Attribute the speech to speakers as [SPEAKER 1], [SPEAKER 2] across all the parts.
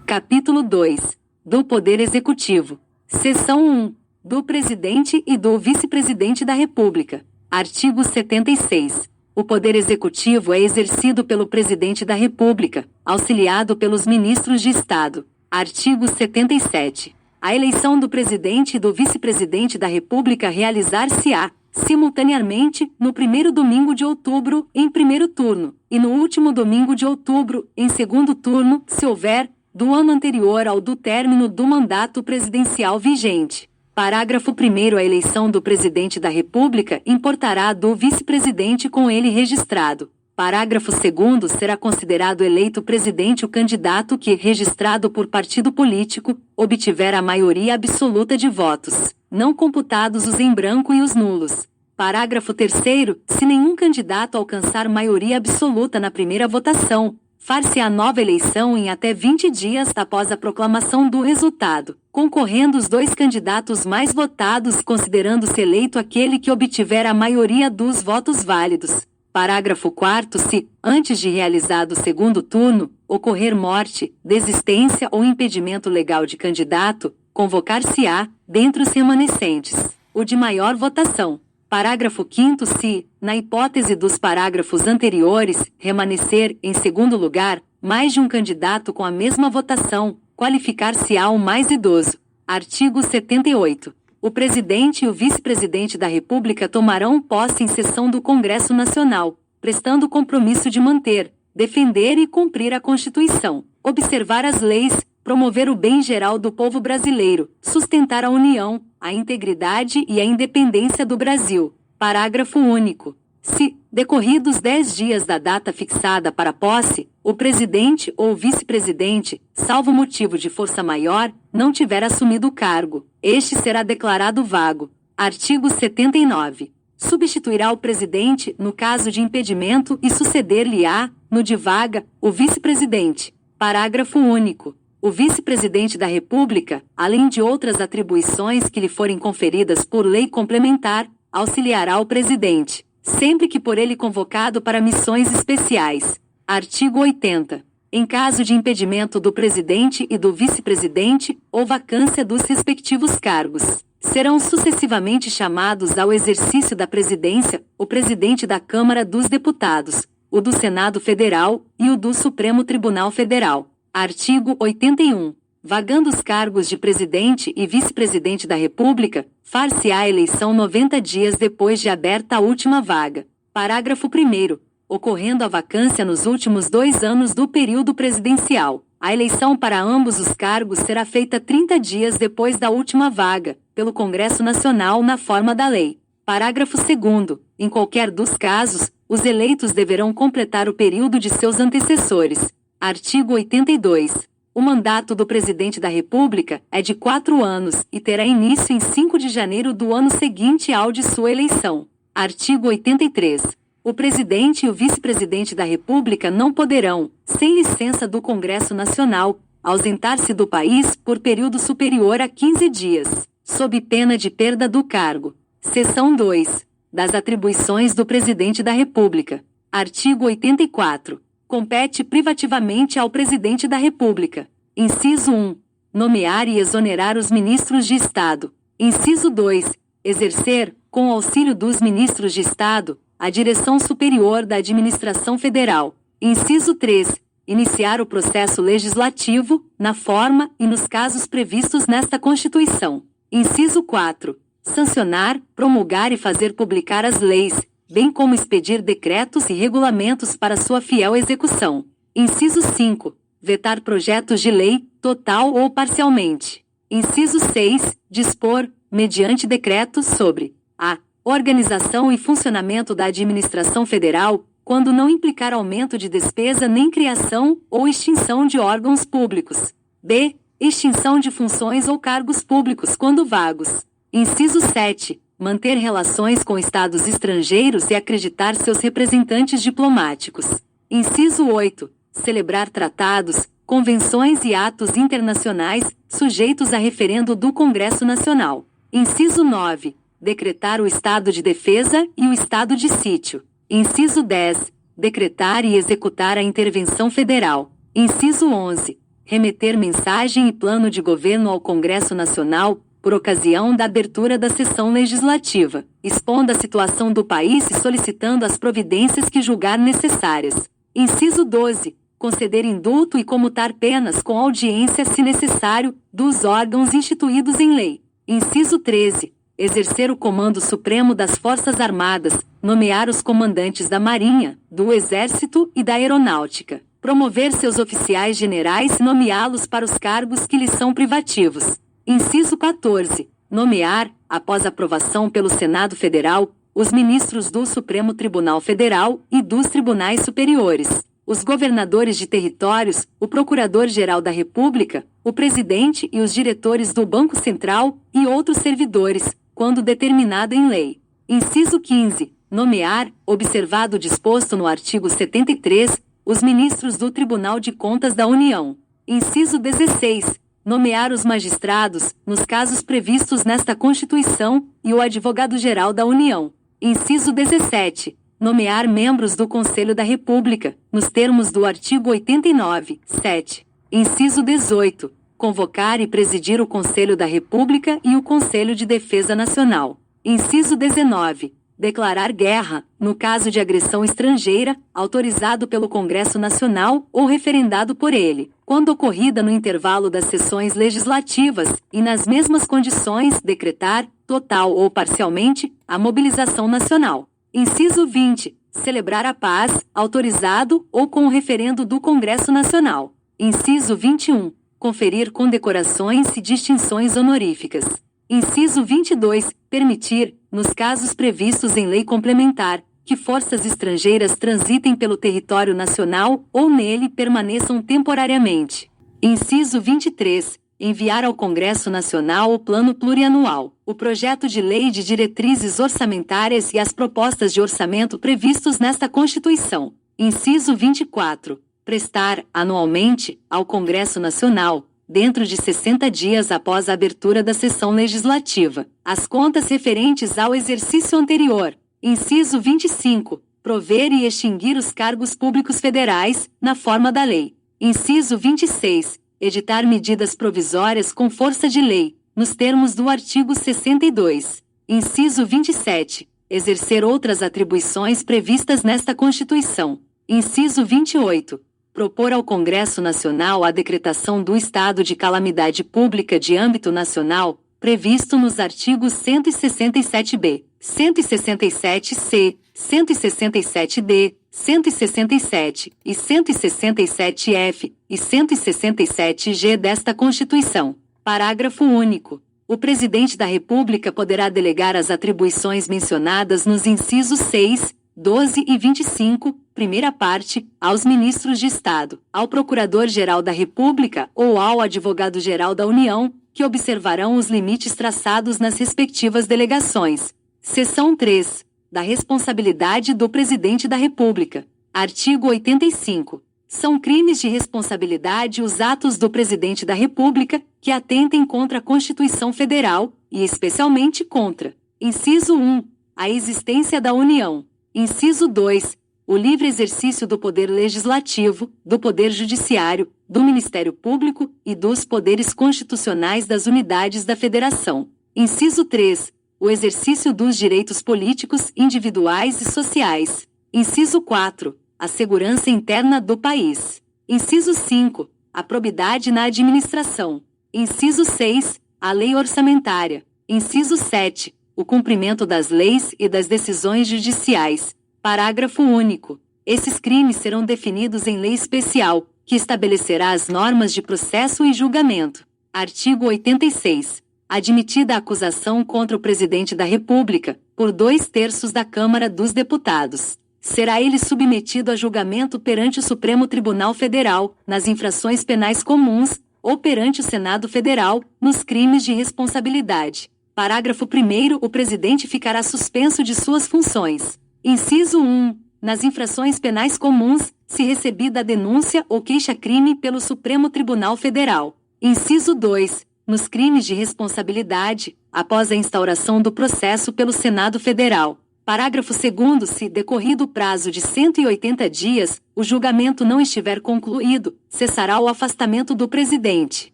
[SPEAKER 1] Capítulo 2. Do Poder Executivo. Seção 1. Do Presidente e do Vice-Presidente da República. Artigo 76. O Poder Executivo é exercido pelo Presidente da República, auxiliado pelos Ministros de Estado. Artigo 77. A eleição do Presidente e do Vice-Presidente da República realizar-se-á, simultaneamente, no primeiro domingo de outubro, em primeiro turno, e no último domingo de outubro, em segundo turno, se houver, do ano anterior ao do término do mandato presidencial vigente. Parágrafo 1º. A eleição do Presidente da República importará do Vice-Presidente com ele registrado. Parágrafo 2º. Será considerado eleito presidente o candidato que, registrado por partido político, obtiver a maioria absoluta de votos, não computados os em branco e os nulos. Parágrafo 3º. Se nenhum candidato alcançar maioria absoluta na primeira votação, far-se-á nova eleição em até 20 dias após a proclamação do resultado, concorrendo os dois candidatos mais votados, considerando-se eleito aquele que obtiver a maioria dos votos válidos. Parágrafo 4º. Se, antes de realizado o segundo turno, ocorrer morte, desistência ou impedimento legal de candidato, convocar-se-á, dentre os remanescentes, o de maior votação. Parágrafo 5º. Se, na hipótese dos parágrafos anteriores, remanescer, em segundo lugar, mais de um candidato com a mesma votação, qualificar-se-á o mais idoso. Artigo 78. O Presidente e o Vice-Presidente da República tomarão posse em sessão do Congresso Nacional, prestando compromisso de manter, defender e cumprir a Constituição, observar as leis, promover o bem geral do povo brasileiro, sustentar a união, a integridade e a independência do Brasil. Parágrafo único. Se, decorridos 10 dias da data fixada para a posse, o Presidente ou Vice-Presidente, salvo motivo de força maior, não tiver assumido o cargo, este será declarado vago. Artigo 79. Substituirá o Presidente, no caso de impedimento, e suceder-lhe-á, no de vaga, o Vice-Presidente. Parágrafo único. O Vice-Presidente da República, além de outras atribuições que lhe forem conferidas por lei complementar, auxiliará o Presidente, sempre que por ele convocado para missões especiais. Artigo 80. Em caso de impedimento do Presidente e do Vice-Presidente, ou vacância dos respectivos cargos, serão sucessivamente chamados ao exercício da presidência, o Presidente da Câmara dos Deputados, o do Senado Federal e o do Supremo Tribunal Federal. Artigo 81. Vagando os cargos de Presidente e Vice-Presidente da República, far-se-á a eleição 90 dias depois de aberta a última vaga. Parágrafo 1º. Ocorrendo a vacância nos últimos 2 anos do período presidencial, a eleição para ambos os cargos será feita 30 dias depois da última vaga, pelo Congresso Nacional na forma da lei. Parágrafo 2º. Em qualquer dos casos, os eleitos deverão completar o período de seus antecessores. Artigo 82. O mandato do Presidente da República é de 4 anos e terá início em 5 de janeiro do ano seguinte ao de sua eleição. Artigo 83. O Presidente e o Vice-Presidente da República não poderão, sem licença do Congresso Nacional, ausentar-se do país por período superior a 15 dias, sob pena de perda do cargo. Seção 2. Das atribuições do Presidente da República. Artigo 84. Compete privativamente ao Presidente da República. Inciso 1. Nomear e exonerar os ministros de Estado. Inciso 2. Exercer, com o auxílio dos ministros de Estado, a direção superior da Administração Federal. Inciso 3. Iniciar o processo legislativo, na forma e nos casos previstos nesta Constituição. Inciso 4. Sancionar, promulgar e fazer publicar as leis, bem como expedir decretos e regulamentos para sua fiel execução. Inciso 5. Vetar projetos de lei, total ou parcialmente. Inciso 6. Dispor, mediante decretos, sobre a organização e funcionamento da administração federal, quando não implicar aumento de despesa nem criação ou extinção de órgãos públicos. B. Extinção de funções ou cargos públicos quando vagos. Inciso 7. Manter relações com estados estrangeiros e acreditar seus representantes diplomáticos. Inciso 8. Celebrar tratados, convenções e atos internacionais, sujeitos a referendo do Congresso Nacional. Inciso 9. Decretar o estado de defesa e o estado de sítio. Inciso 10. Decretar e executar a intervenção federal. Inciso 11. remeter mensagem e plano de governo ao Congresso Nacional, por ocasião da abertura da sessão legislativa, expondo a situação do país e solicitando as providências que julgar necessárias. Inciso 12. Conceder indulto e comutar penas com audiência, se necessário, dos órgãos instituídos em lei. Inciso 13. Exercer o comando supremo das Forças Armadas, nomear os comandantes da Marinha, do Exército e da Aeronáutica. Promover seus oficiais generais e nomeá-los para os cargos que lhes são privativos. Inciso 14. Nomear, após aprovação pelo Senado Federal, os ministros do Supremo Tribunal Federal e dos Tribunais Superiores, os governadores de territórios, o Procurador-Geral da República, o presidente e os diretores do Banco Central e outros servidores, quando determinado em lei. Inciso 15. Nomear, observado o disposto no artigo 73, os ministros do Tribunal de Contas da União. Inciso 16. Nomear os magistrados, nos casos previstos nesta Constituição, e o Advogado-Geral da União. Inciso 17. Nomear membros do Conselho da República, nos termos do artigo 89, 7. Inciso 18. Convocar e presidir o Conselho da República e o Conselho de Defesa Nacional. Inciso 19. Declarar guerra, no caso de agressão estrangeira, autorizado pelo Congresso Nacional ou referendado por ele, quando ocorrida no intervalo das sessões legislativas, e nas mesmas condições decretar, total ou parcialmente, a mobilização nacional. Inciso 20. Celebrar a paz, autorizado ou com o referendo do Congresso Nacional. Inciso 21. Conferir condecorações e distinções honoríficas. Inciso 22. Permitir, nos casos previstos em lei complementar, que forças estrangeiras transitem pelo território nacional ou nele permaneçam temporariamente. Inciso 23. Enviar ao Congresso Nacional o Plano Plurianual, o projeto de lei de diretrizes orçamentárias e as propostas de orçamento previstos nesta Constituição. Inciso 24. Prestar, anualmente, ao Congresso Nacional, dentro de 60 dias após a abertura da sessão legislativa, as contas referentes ao exercício anterior. Inciso 25. Prover e extinguir os cargos públicos federais, na forma da lei. Inciso 26. Editar medidas provisórias com força de lei, nos termos do artigo 62. Inciso 27. Exercer outras atribuições previstas nesta Constituição. Inciso 28. Propor ao Congresso Nacional a decretação do estado de calamidade pública de âmbito nacional, previsto nos artigos 167b, 167c, 167d, 167 e 167f e 167g desta Constituição. Parágrafo único. O Presidente da República poderá delegar as atribuições mencionadas nos incisos 6, 12 e 25, primeira parte, aos ministros de Estado, ao Procurador-Geral da República ou ao Advogado-Geral da União, que observarão os limites traçados nas respectivas delegações. Seção 3. Da responsabilidade do Presidente da República. Artigo 85. São crimes de responsabilidade os atos do Presidente da República que atentem contra a Constituição Federal, e especialmente contra: inciso 1. A existência da União. Inciso 2. O livre exercício do poder legislativo, do poder judiciário, do Ministério Público e dos poderes constitucionais das unidades da Federação. Inciso 3. O exercício dos direitos políticos individuais e sociais. Inciso 4. A segurança interna do país. Inciso 5. A probidade na administração. Inciso 6. A lei orçamentária. Inciso 7. O cumprimento das leis e das decisões judiciais. Parágrafo único. Esses crimes serão definidos em lei especial, que estabelecerá as normas de processo e julgamento. Artigo 86. Admitida a acusação contra o Presidente da República, por 2/3 da Câmara dos Deputados, será ele submetido a julgamento perante o Supremo Tribunal Federal, nas infrações penais comuns, ou perante o Senado Federal, nos crimes de responsabilidade. Parágrafo 1º. O Presidente ficará suspenso de suas funções. Inciso 1. Nas infrações penais comuns, se recebida a denúncia ou queixa-crime pelo Supremo Tribunal Federal. Inciso 2. Nos crimes de responsabilidade, após a instauração do processo pelo Senado Federal. Parágrafo 2º. Se, decorrido o prazo de 180 dias, o julgamento não estiver concluído, cessará o afastamento do presidente,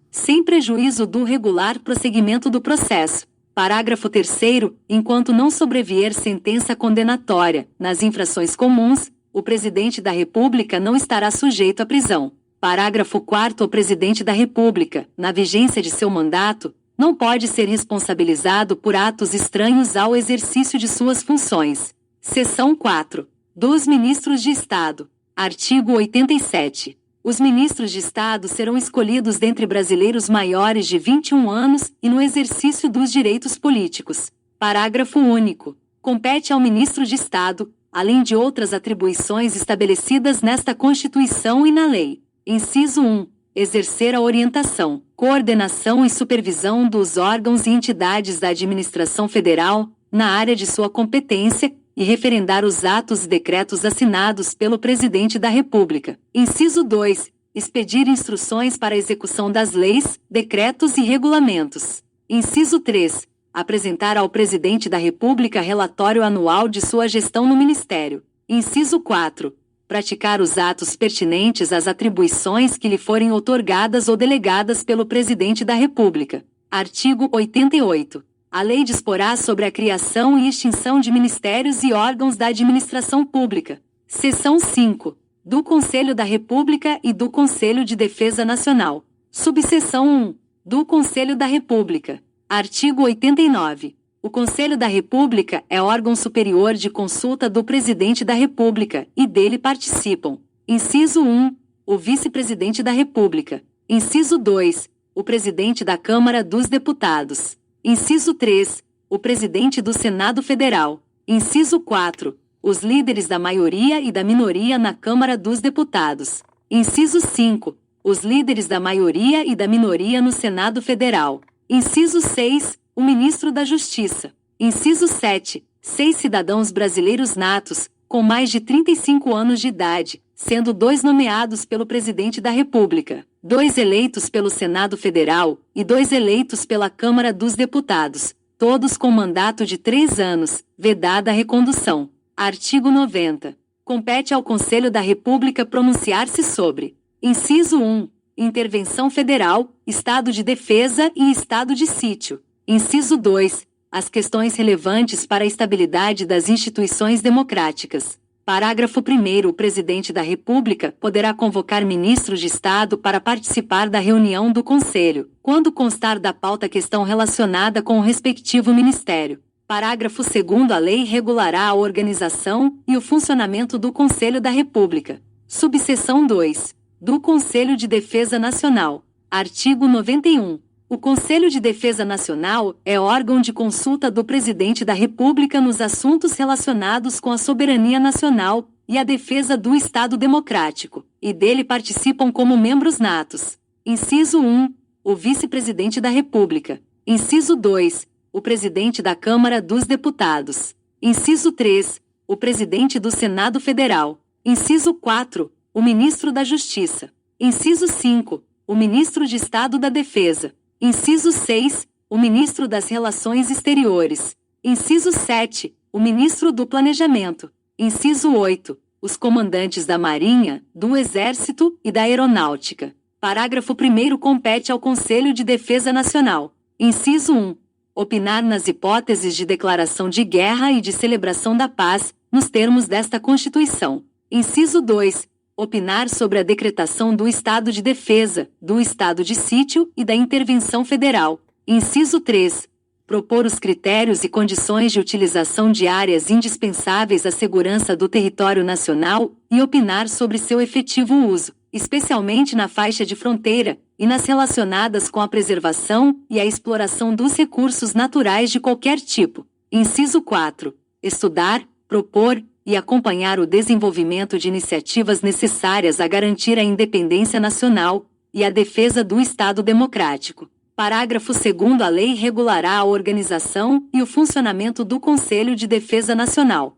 [SPEAKER 1] sem prejuízo do regular prosseguimento do processo. Parágrafo 3º. Enquanto não sobrevier sentença condenatória, nas infrações comuns, o presidente da República não estará sujeito à prisão. Parágrafo 4º. O presidente da República, na vigência de seu mandato, não pode ser responsabilizado por atos estranhos ao exercício de suas funções. Seção 4. Dos Ministros de Estado. Artigo 87. Os ministros de Estado serão escolhidos dentre brasileiros maiores de 21 anos e no exercício dos direitos políticos. Parágrafo único. Compete ao ministro de Estado, além de outras atribuições estabelecidas nesta Constituição e na lei. Inciso 1. Exercer a orientação, coordenação e supervisão dos órgãos e entidades da administração federal, na área de sua competência, e referendar os atos e decretos assinados pelo Presidente da República. Inciso 2. Expedir instruções para a execução das leis, decretos e regulamentos. Inciso 3. Apresentar ao Presidente da República relatório anual de sua gestão no Ministério. Inciso 4. Praticar os atos pertinentes às atribuições que lhe forem outorgadas ou delegadas pelo Presidente da República. Artigo 88. A lei disporá sobre a criação e extinção de ministérios e órgãos da administração pública. Seção 5. Do Conselho da República e do Conselho de Defesa Nacional. Subseção 1. Do Conselho da República. Artigo 89. O Conselho da República é órgão superior de consulta do Presidente da República, e dele participam: inciso 1. O Vice-Presidente da República. Inciso 2. O Presidente da Câmara dos Deputados. Inciso 3. O Presidente do Senado Federal. Inciso 4. Os líderes da maioria e da minoria na Câmara dos Deputados. Inciso 5. Os líderes da maioria e da minoria no Senado Federal. Inciso 6. O Ministro da Justiça. Inciso 7. 6 cidadãos brasileiros natos, com mais de 35 anos de idade, sendo 2 nomeados pelo Presidente da República, 2 eleitos pelo Senado Federal e 2 eleitos pela Câmara dos Deputados, todos com mandato de 3 anos, vedada a recondução. Artigo 90. Compete ao Conselho da República pronunciar-se sobre: inciso 1. Intervenção federal, estado de defesa e estado de sítio. Inciso 2. As questões relevantes para a estabilidade das instituições democráticas. Parágrafo 1º. O Presidente da República poderá convocar ministros de Estado para participar da reunião do Conselho, quando constar da pauta questão relacionada com o respectivo ministério. Parágrafo 2º. A lei regulará a organização e o funcionamento do Conselho da República. Subseção 2. Do Conselho de Defesa Nacional. Artigo 91. O Conselho de Defesa Nacional é órgão de consulta do Presidente da República nos assuntos relacionados com a soberania nacional e a defesa do Estado Democrático, e dele participam como membros natos: inciso 1. O Vice-Presidente da República. Inciso 2. O Presidente da Câmara dos Deputados. Inciso 3. O Presidente do Senado Federal. Inciso 4. O Ministro da Justiça. Inciso 5. O Ministro de Estado da Defesa. Inciso 6. O Ministro das Relações Exteriores. Inciso 7. O Ministro do Planejamento. Inciso 8. Os comandantes da Marinha, do Exército e da Aeronáutica. Parágrafo 1º. Compete ao Conselho de Defesa Nacional. Inciso 1. Opinar nas hipóteses de declaração de guerra e de celebração da paz, nos termos desta Constituição. Inciso 2. Opinar sobre a decretação do estado de defesa, do estado de sítio e da intervenção federal. Inciso 3. Propor os critérios e condições de utilização de áreas indispensáveis à segurança do território nacional e opinar sobre seu efetivo uso, especialmente na faixa de fronteira e nas relacionadas com a preservação e a exploração dos recursos naturais de qualquer tipo. Inciso 4. Estudar, propor e acompanhar o desenvolvimento de iniciativas necessárias a garantir a independência nacional e a defesa do Estado Democrático. Parágrafo 2º. A lei regulará a organização e o funcionamento do Conselho de Defesa Nacional.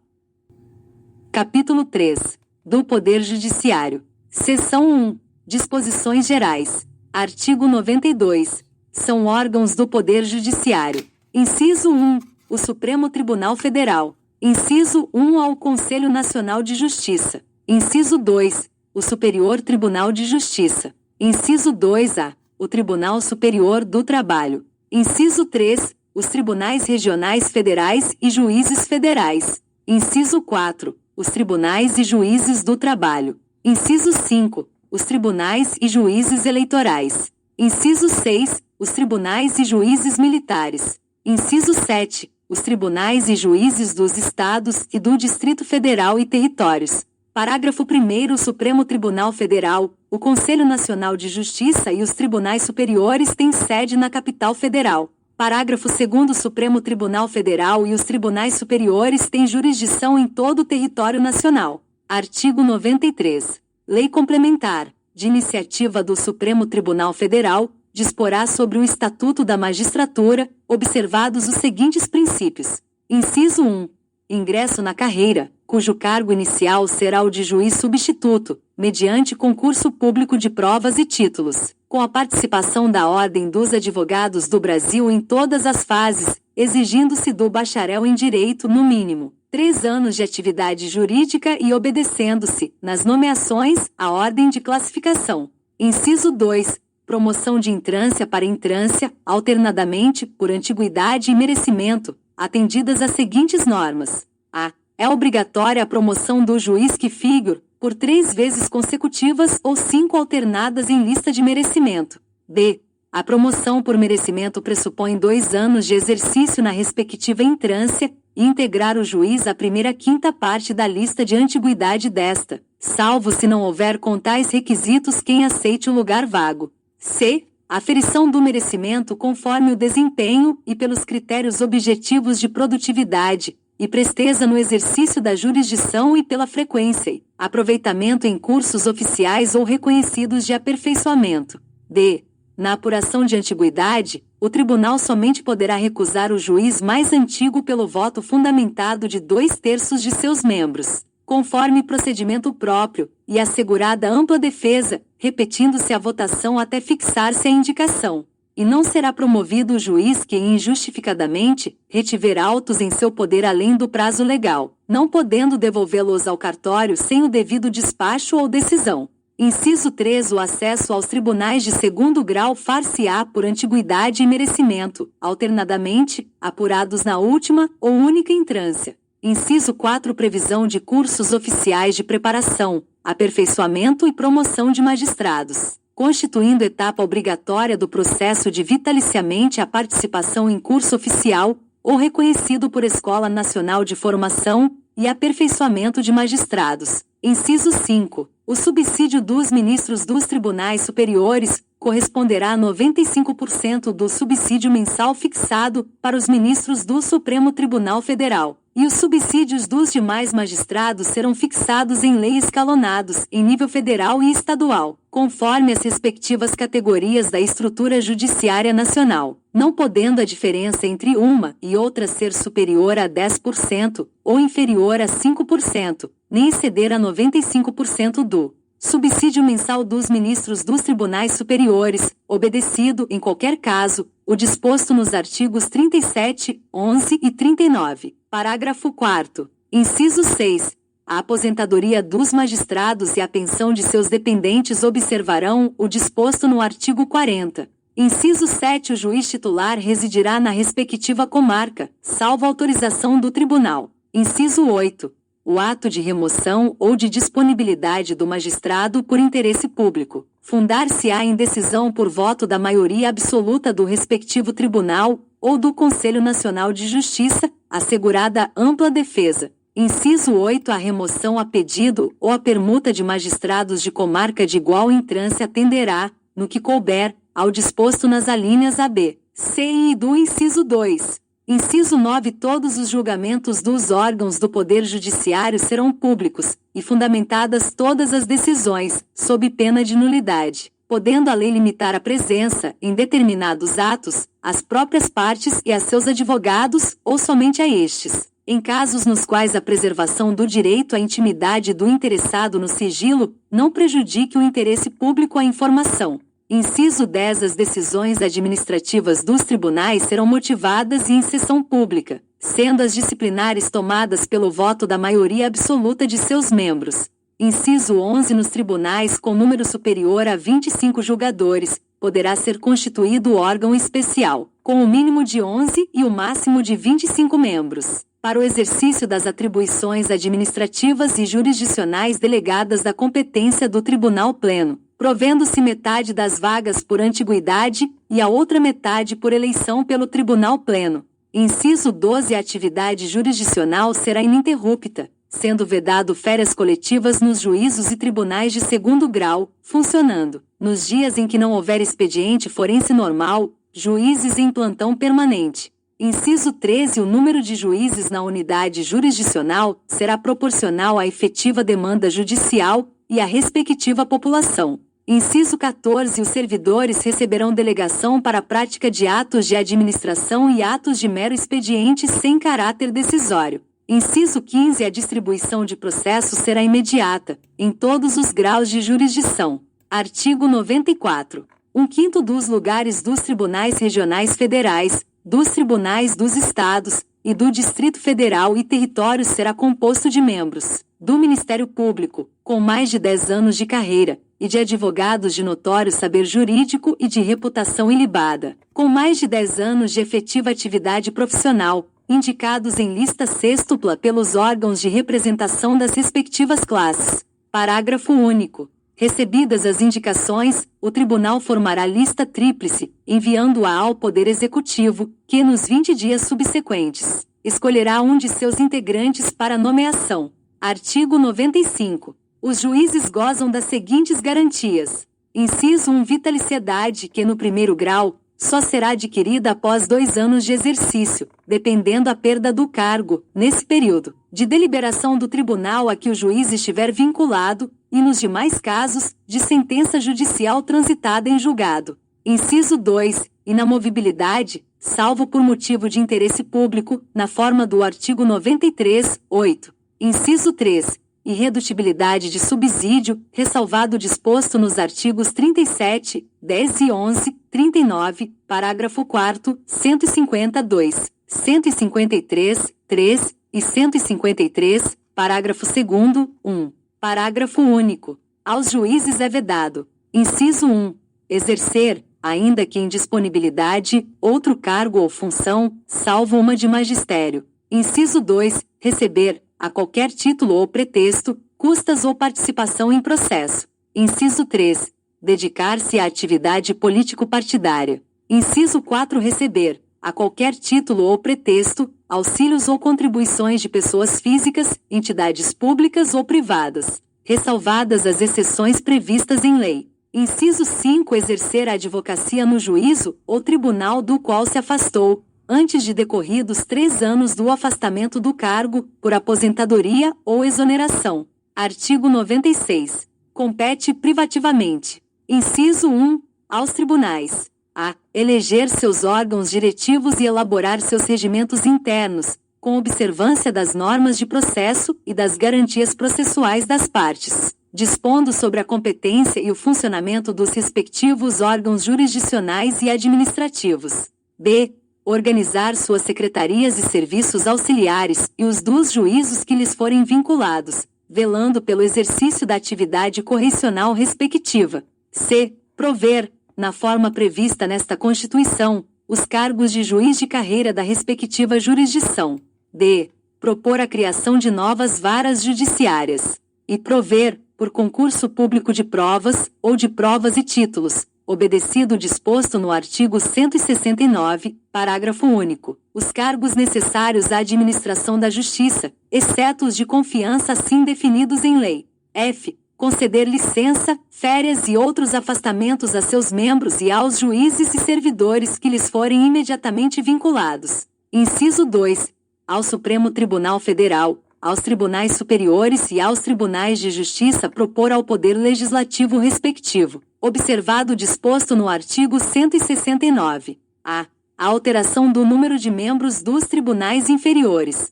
[SPEAKER 1] Capítulo 3. Do Poder Judiciário. Seção 1. Disposições Gerais. Artigo 92. São órgãos do Poder Judiciário. Inciso 1. O Supremo Tribunal Federal. Inciso 1 ao Conselho Nacional de Justiça. Inciso 2, o Superior Tribunal de Justiça. Inciso 2A, o Tribunal Superior do Trabalho. Inciso 3, os Tribunais Regionais Federais e Juízes Federais. Inciso 4, os Tribunais e Juízes do Trabalho. Inciso 5, os Tribunais e Juízes Eleitorais. Inciso 6, os Tribunais e Juízes Militares. Inciso 7, os Tribunais e Juízes dos Estados e do Distrito Federal e Territórios. Parágrafo 1º. O Supremo Tribunal Federal, o Conselho Nacional de Justiça e os Tribunais Superiores têm sede na capital federal. Parágrafo 2º. O Supremo Tribunal Federal e os Tribunais Superiores têm jurisdição em todo o território nacional. Artigo 93. Lei complementar, de iniciativa do Supremo Tribunal Federal, disporá sobre o Estatuto da Magistratura, observados os seguintes princípios. Inciso 1. Ingresso na carreira, cujo cargo inicial será o de juiz substituto, mediante concurso público de provas e títulos, com a participação da Ordem dos Advogados do Brasil em todas as fases, exigindo-se do bacharel em direito, no mínimo, 3 anos de atividade jurídica e obedecendo-se, nas nomeações, à ordem de classificação. Inciso 2. Promoção de entrância para entrância, alternadamente, por antiguidade e merecimento, atendidas as seguintes normas. A. É obrigatória a promoção do juiz que figure, por 3 vezes consecutivas ou 5 alternadas em lista de merecimento. B. A promoção por merecimento pressupõe 2 anos de exercício na respectiva entrância e integrar o juiz à primeira quinta parte da lista de antiguidade desta, salvo se não houver com tais requisitos quem aceite o lugar vago. C. Aferição do merecimento conforme o desempenho e pelos critérios objetivos de produtividade e presteza no exercício da jurisdição e pela frequência e aproveitamento em cursos oficiais ou reconhecidos de aperfeiçoamento. D. Na apuração de antiguidade, o tribunal somente poderá recusar o juiz mais antigo pelo voto fundamentado de 2/3 de seus membros, conforme procedimento próprio, e assegurada ampla defesa, repetindo-se a votação até fixar-se a indicação. E não será promovido o juiz que injustificadamente retiver autos em seu poder além do prazo legal, não podendo devolvê-los ao cartório sem o devido despacho ou decisão. Inciso 3. O acesso aos tribunais de segundo grau far-se-á por antiguidade e merecimento, alternadamente, apurados na última ou única entrância. Inciso 4. Previsão de cursos oficiais de preparação, aperfeiçoamento e promoção de magistrados, constituindo etapa obrigatória do processo de vitaliciamente a participação em curso oficial, ou reconhecido por Escola Nacional de Formação e Aperfeiçoamento de Magistrados. Inciso 5. O subsídio dos ministros dos tribunais superiores corresponderá a 95% do subsídio mensal fixado para os ministros do Supremo Tribunal Federal, e os subsídios dos demais magistrados serão fixados em lei escalonados, em nível federal e estadual, conforme as respectivas categorias da estrutura judiciária nacional, não podendo a diferença entre uma e outra ser superior a 10% ou inferior a 5%, nem exceder a 95% do subsídio mensal dos ministros dos tribunais superiores, obedecido, em qualquer caso, o disposto nos artigos 37, 11 e 39. Parágrafo 4º. Inciso 6. A aposentadoria dos magistrados e a pensão de seus dependentes observarão o disposto no artigo 40. Inciso 7. O juiz titular residirá na respectiva comarca, salvo autorização do tribunal. Inciso 8. O ato de remoção ou de disponibilidade do magistrado por interesse público fundar-se-á em decisão por voto da maioria absoluta do respectivo tribunal ou do Conselho Nacional de Justiça, assegurada ampla defesa. Inciso 8. A remoção a pedido ou a permuta de magistrados de comarca de igual entrância atenderá, no que couber, ao disposto nas alíneas A, B, C e do inciso 2. Inciso 9. Todos os julgamentos dos órgãos do Poder Judiciário serão públicos, e fundamentadas todas as decisões, sob pena de nulidade, podendo a lei limitar a presença, em determinados atos, às próprias partes e a seus advogados, ou somente a estes, em casos nos quais a preservação do direito à intimidade do interessado no sigilo não prejudique o interesse público à informação. Inciso 10. As decisões administrativas dos tribunais serão motivadas e em sessão pública, sendo as disciplinares tomadas pelo voto da maioria absoluta de seus membros. Inciso 11. Nos tribunais com número superior a 25 julgadores, poderá ser constituído órgão especial, com o mínimo de 11 e o máximo de 25 membros, para o exercício das atribuições administrativas e jurisdicionais delegadas da competência do Tribunal Pleno, provendo-se metade das vagas por antiguidade e a outra metade por eleição pelo Tribunal Pleno. Inciso 12. A atividade jurisdicional será ininterrupta, sendo vedado férias coletivas nos juízos e tribunais de segundo grau, funcionando, nos dias em que não houver expediente forense normal, juízes em plantão permanente. Inciso 13. O número de juízes na unidade jurisdicional será proporcional à efetiva demanda judicial e à respectiva população. Inciso 14. Os servidores receberão delegação para a prática de atos de administração e atos de mero expediente sem caráter decisório. Inciso 15. A distribuição de processos será imediata, em todos os graus de jurisdição. Artigo 94. 1/5 dos lugares dos tribunais regionais federais, dos tribunais dos estados e do Distrito Federal e territórios será composto de membros do Ministério Público, com mais de 10 anos de carreira, e de advogados de notório saber jurídico e de reputação ilibada, com mais de 10 anos de efetiva atividade profissional, indicados em lista sextupla pelos órgãos de representação das respectivas classes. Parágrafo único. Recebidas as indicações, o Tribunal formará lista tríplice, enviando-a ao Poder Executivo, que nos 20 dias subsequentes, escolherá um de seus integrantes para nomeação. Artigo 95. Os juízes gozam das seguintes garantias. Inciso 1. Vitaliciedade, que no primeiro grau, só será adquirida após 2 anos de exercício, dependendo a perda do cargo, nesse período, de deliberação do tribunal a que o juiz estiver vinculado, e nos demais casos, de sentença judicial transitada em julgado. Inciso 2. Inamovibilidade, salvo por motivo de interesse público, na forma do artigo 93, 8. Inciso 3. Irredutibilidade de subsídio, ressalvado o disposto nos artigos 37, 10 e 11, 39, parágrafo 4º, 152, 153, 3 e 153, parágrafo 2º, 1. Parágrafo único. Aos juízes é vedado: inciso 1. Exercer, ainda que em disponibilidade, outro cargo ou função, salvo uma de magistério. Inciso 2. Receber, a qualquer título ou pretexto, custas ou participação em processo. Inciso 3. Dedicar-se à atividade político-partidária. Inciso 4. Receber, a qualquer título ou pretexto, auxílios ou contribuições de pessoas físicas, entidades públicas ou privadas, ressalvadas as exceções previstas em lei. Inciso 5. Exercer a advocacia no juízo ou tribunal do qual se afastou, antes de decorridos 3 anos do afastamento do cargo, por aposentadoria ou exoneração. Artigo 96. Compete privativamente. Inciso 1. Aos tribunais: a. Eleger seus órgãos diretivos e elaborar seus regimentos internos, com observância das normas de processo e das garantias processuais das partes, dispondo sobre a competência e o funcionamento dos respectivos órgãos jurisdicionais e administrativos. B. Organizar suas secretarias e serviços auxiliares e os dos juízos que lhes forem vinculados, velando pelo exercício da atividade correicional respectiva. C. Prover, na forma prevista nesta Constituição, os cargos de juiz de carreira da respectiva jurisdição. D. Propor a criação de novas varas judiciárias. E prover, por concurso público de provas, ou de provas e títulos, obedecido o disposto no artigo 169, parágrafo único, os cargos necessários à administração da justiça, exceto os de confiança assim definidos em lei. F. Conceder licença, férias e outros afastamentos a seus membros e aos juízes e servidores que lhes forem imediatamente vinculados. Inciso 2. Ao Supremo Tribunal Federal, aos tribunais superiores e aos tribunais de justiça propor ao Poder Legislativo respectivo, observado o disposto no artigo 169. A alteração do número de membros dos tribunais inferiores.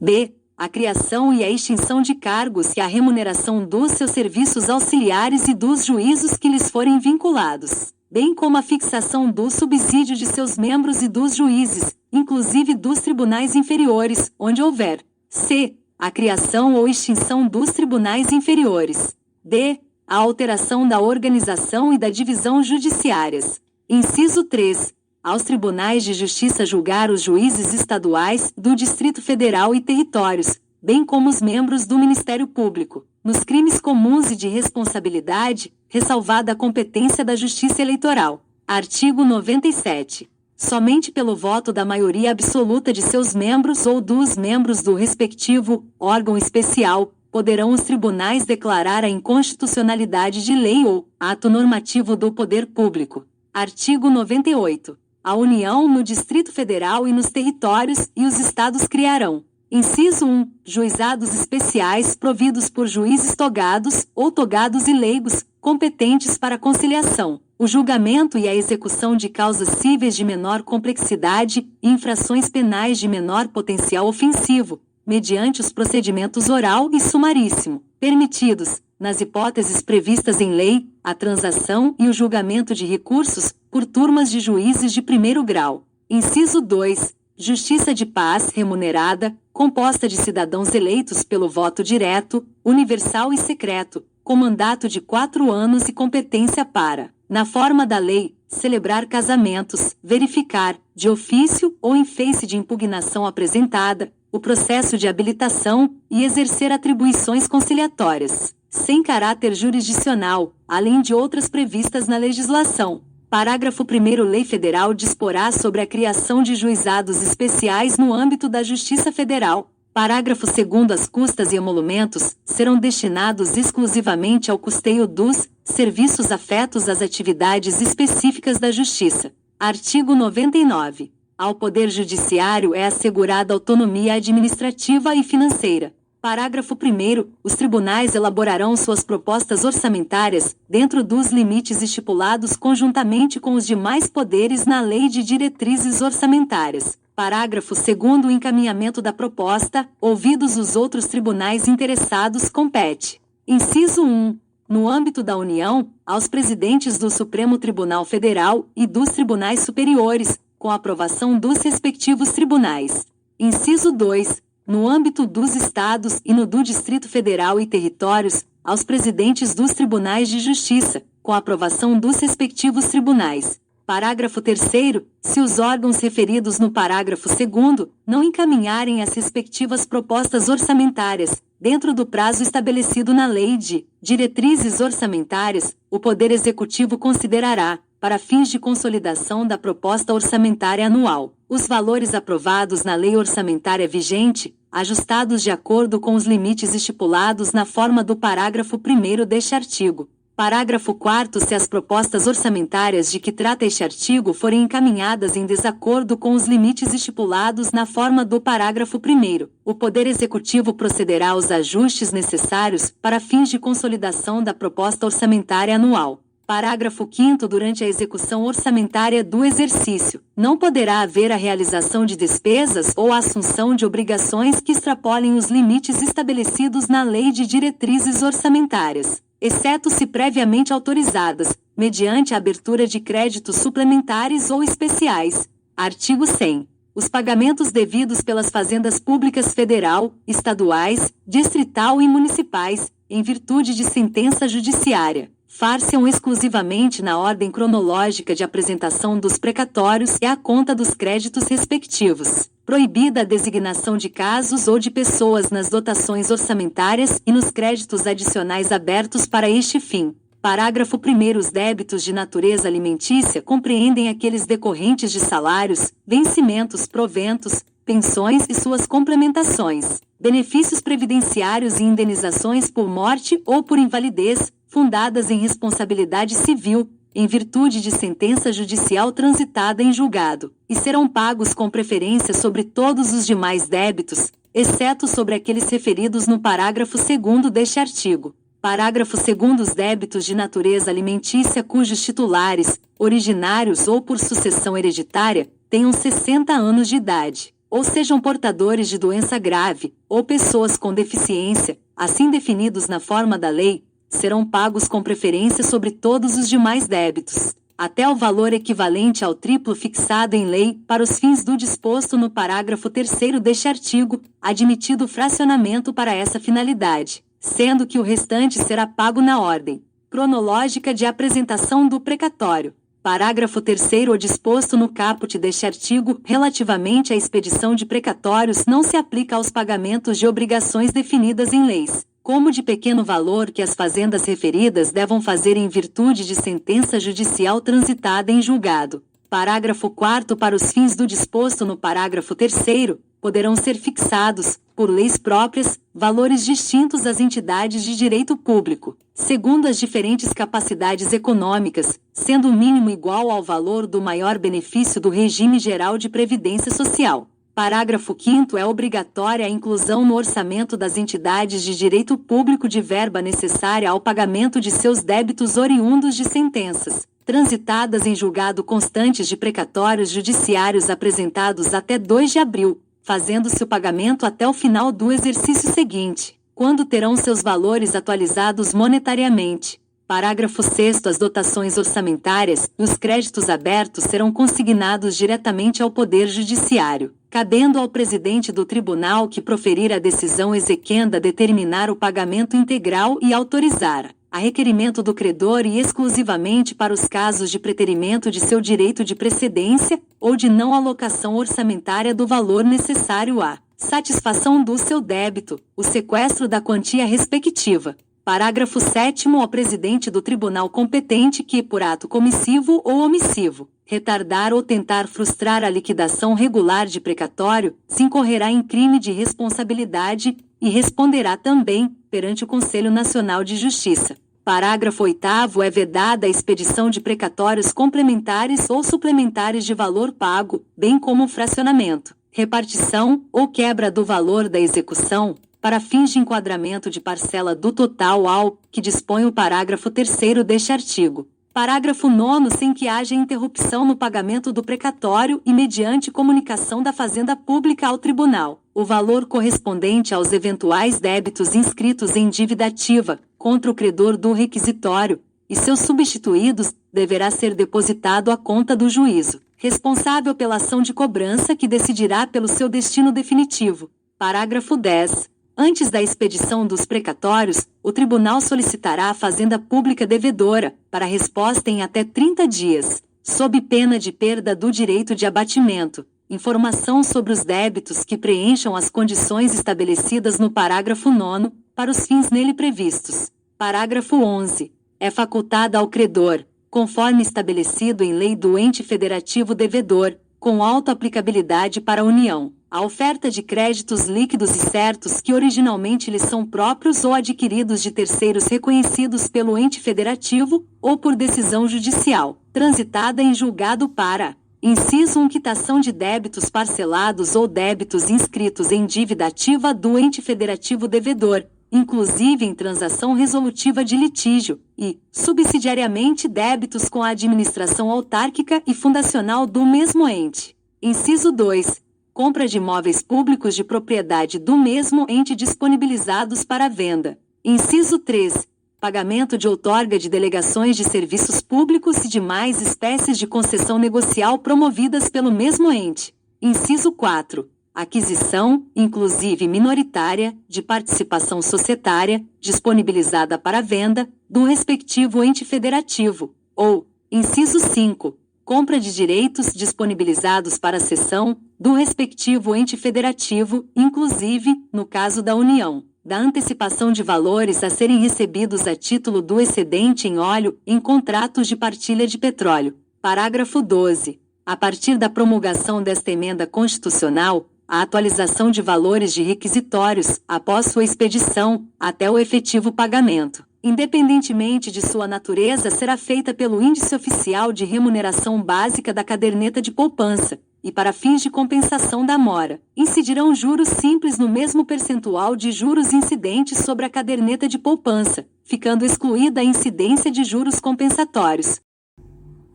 [SPEAKER 1] B. A criação e a extinção de cargos e a remuneração dos seus serviços auxiliares e dos juízos que lhes forem vinculados. bem como a fixação do subsídio de seus membros e dos juízes, inclusive dos tribunais inferiores, onde houver. C. A criação ou extinção dos tribunais inferiores. D. A alteração da organização e da divisão judiciárias. Inciso 3. Aos tribunais de justiça julgar os juízes estaduais, do Distrito Federal e territórios, bem como os membros do Ministério Público, nos crimes comuns e de responsabilidade, ressalvada a competência da Justiça Eleitoral. Artigo 97. Somente pelo voto da maioria absoluta de seus membros ou dos membros do respectivo órgão especial, poderão os tribunais declarar a inconstitucionalidade de lei ou ato normativo do poder público. Artigo 98. A União no Distrito Federal e nos territórios e os estados criarão. Inciso 1. Juizados especiais providos por juízes togados ou togados e leigos, competentes para conciliação, o julgamento e a execução de causas cíveis de menor complexidade e infrações penais de menor potencial ofensivo, mediante os procedimentos oral e sumaríssimo, permitidos, nas hipóteses previstas em lei, a transação e o julgamento de recursos, por turmas de juízes de primeiro grau. Inciso 2. Justiça de paz remunerada, composta de cidadãos eleitos pelo voto direto, universal e secreto, com mandato de 4 anos e competência para, na forma da lei, celebrar casamentos, verificar, de ofício ou em face de impugnação apresentada, o processo de habilitação e exercer atribuições conciliatórias, sem caráter jurisdicional, além de outras previstas na legislação. Parágrafo 1º. Lei Federal disporá sobre a criação de juizados especiais no âmbito da Justiça Federal. Parágrafo 2º. As custas e emolumentos serão destinados exclusivamente ao custeio dos serviços afetos às atividades específicas da Justiça. Artigo 99. Ao Poder Judiciário é assegurada autonomia administrativa e financeira. Parágrafo 1º. Os tribunais elaborarão suas propostas orçamentárias, dentro dos limites estipulados conjuntamente com os demais poderes na Lei de Diretrizes Orçamentárias. Parágrafo 2º. O encaminhamento da proposta, ouvidos os outros tribunais interessados, compete. Inciso 1. No âmbito da União, aos presidentes do Supremo Tribunal Federal e dos tribunais superiores, com aprovação dos respectivos tribunais. Inciso 2. No âmbito dos Estados e no do Distrito Federal e territórios, aos presidentes dos tribunais de justiça, com aprovação dos respectivos tribunais. Parágrafo 3º. Se os órgãos referidos no parágrafo 2º não encaminharem as respectivas propostas orçamentárias, dentro do prazo estabelecido na Lei de Diretrizes Orçamentárias, o Poder Executivo considerará, para fins de consolidação da proposta orçamentária anual, os valores aprovados na lei orçamentária vigente, ajustados de acordo com os limites estipulados na forma do parágrafo 1º deste artigo. Parágrafo 4º. Se as propostas orçamentárias de que trata este artigo forem encaminhadas em desacordo com os limites estipulados na forma do parágrafo 1º, o Poder Executivo procederá aos ajustes necessários para fins de consolidação da proposta orçamentária anual. Parágrafo 5º. Durante a execução orçamentária do exercício, não poderá haver a realização de despesas ou a assunção de obrigações que extrapolem os limites estabelecidos na Lei de Diretrizes Orçamentárias, exceto se previamente autorizadas, mediante a abertura de créditos suplementares ou especiais. Artigo 100. Os pagamentos devidos pelas fazendas públicas federal, estaduais, distrital e municipais, em virtude de sentença judiciária, far-se-ão exclusivamente na ordem cronológica de apresentação dos precatórios e à conta dos créditos respectivos, proibida a designação de casos ou de pessoas nas dotações orçamentárias e nos créditos adicionais abertos para este fim. Parágrafo 1º. Os débitos de natureza alimentícia compreendem aqueles decorrentes de salários, vencimentos, proventos, pensões e suas complementações, benefícios previdenciários e indenizações por morte ou por invalidez, fundadas em responsabilidade civil, em virtude de sentença judicial transitada em julgado, e serão pagos com preferência sobre todos os demais débitos, exceto sobre aqueles referidos no parágrafo 2º deste artigo. Parágrafo 2º. Os débitos de natureza alimentícia cujos titulares, originários ou por sucessão hereditária, tenham 60 anos de idade, ou sejam portadores de doença grave, ou pessoas com deficiência, assim definidos na forma da lei, serão pagos com preferência sobre todos os demais débitos. até o valor equivalente ao triplo fixado em lei para os fins do disposto no parágrafo 3º deste artigo, admitido fracionamento para essa finalidade, sendo que o restante será pago na ordem cronológica de apresentação do precatório. Parágrafo 3º. O disposto no caput deste artigo, relativamente à expedição de precatórios, não se aplica aos pagamentos de obrigações definidas em leis, como de pequeno valor que as fazendas referidas devam fazer em virtude de sentença judicial transitada em julgado. Parágrafo 4º. Para os fins do disposto no parágrafo 3º, poderão ser fixados, por leis próprias, valores distintos às entidades de direito público, segundo as diferentes capacidades econômicas, sendo o mínimo igual ao valor do maior benefício do regime geral de previdência social. Parágrafo 5º. É obrigatória a inclusão no orçamento das entidades de direito público de verba necessária ao pagamento de seus débitos oriundos de sentenças transitadas em julgado constantes de precatórios judiciários apresentados até 2 de abril, fazendo-se o pagamento até o final do exercício seguinte, quando terão seus valores atualizados monetariamente. Parágrafo 6º. As dotações orçamentárias e os créditos abertos serão consignados diretamente ao Poder Judiciário, cabendo ao presidente do tribunal que proferir a decisão exequenda determinar o pagamento integral e autorizar, a requerimento do credor e exclusivamente para os casos de preterimento de seu direito de precedência ou de não alocação orçamentária do valor necessário à satisfação do seu débito, o sequestro da quantia respectiva. Parágrafo 7º. Ao presidente do tribunal competente que, por ato comissivo ou omissivo, retardar ou tentar frustrar a liquidação regular de precatório, se incorrerá em crime de responsabilidade e responderá também perante o Conselho Nacional de Justiça. Parágrafo 8º. É vedada a expedição de precatórios complementares ou suplementares de valor pago, bem como o fracionamento, repartição ou quebra do valor da execução, para fins de enquadramento de parcela do total ao que dispõe o parágrafo 3º deste artigo. Parágrafo 9º. Sem que haja interrupção no pagamento do precatório e mediante comunicação da Fazenda Pública ao Tribunal, o valor correspondente aos eventuais débitos inscritos em dívida ativa contra o credor do requisitório e seus substituídos deverá ser depositado à conta do juízo responsável pela ação de cobrança que decidirá pelo seu destino definitivo. Parágrafo 10º. Antes da expedição dos precatórios, o tribunal solicitará à Fazenda Pública devedora, para resposta em até 30 dias, sob pena de perda do direito de abatimento, informação sobre os débitos que preencham as condições estabelecidas no parágrafo 9º, para os fins nele previstos. Parágrafo 11º. É facultada ao credor, conforme estabelecido em lei do ente federativo devedor, com auto-aplicabilidade para a União, a oferta de créditos líquidos e certos que originalmente lhes são próprios ou adquiridos de terceiros reconhecidos pelo ente federativo ou por decisão judicial, transitada em julgado para: inciso 1. Quitação de débitos parcelados ou débitos inscritos em dívida ativa do ente federativo devedor, inclusive em transação resolutiva de litígio, e, subsidiariamente, débitos com a administração autárquica e fundacional do mesmo ente. Inciso 2. Compra de imóveis públicos de propriedade do mesmo ente disponibilizados para venda. Inciso 3. Pagamento de outorga de delegações de serviços públicos e demais espécies de concessão negocial promovidas pelo mesmo ente. Inciso 4. Aquisição, inclusive minoritária, de participação societária, disponibilizada para venda, do respectivo ente federativo, ou, inciso 5, compra de direitos disponibilizados para cessão, do respectivo ente federativo, inclusive, no caso da União, da antecipação de valores a serem recebidos a título do excedente em óleo em contratos de partilha de petróleo. Parágrafo 12. A partir da promulgação desta emenda constitucional, a atualização de valores de requisitórios, após sua expedição, até o efetivo pagamento, independentemente de sua natureza, será feita pelo Índice Oficial de Remuneração Básica da Caderneta de Poupança, e para fins de compensação da mora, incidirão juros simples no mesmo percentual de juros incidentes sobre a caderneta de poupança, ficando excluída a incidência de juros compensatórios.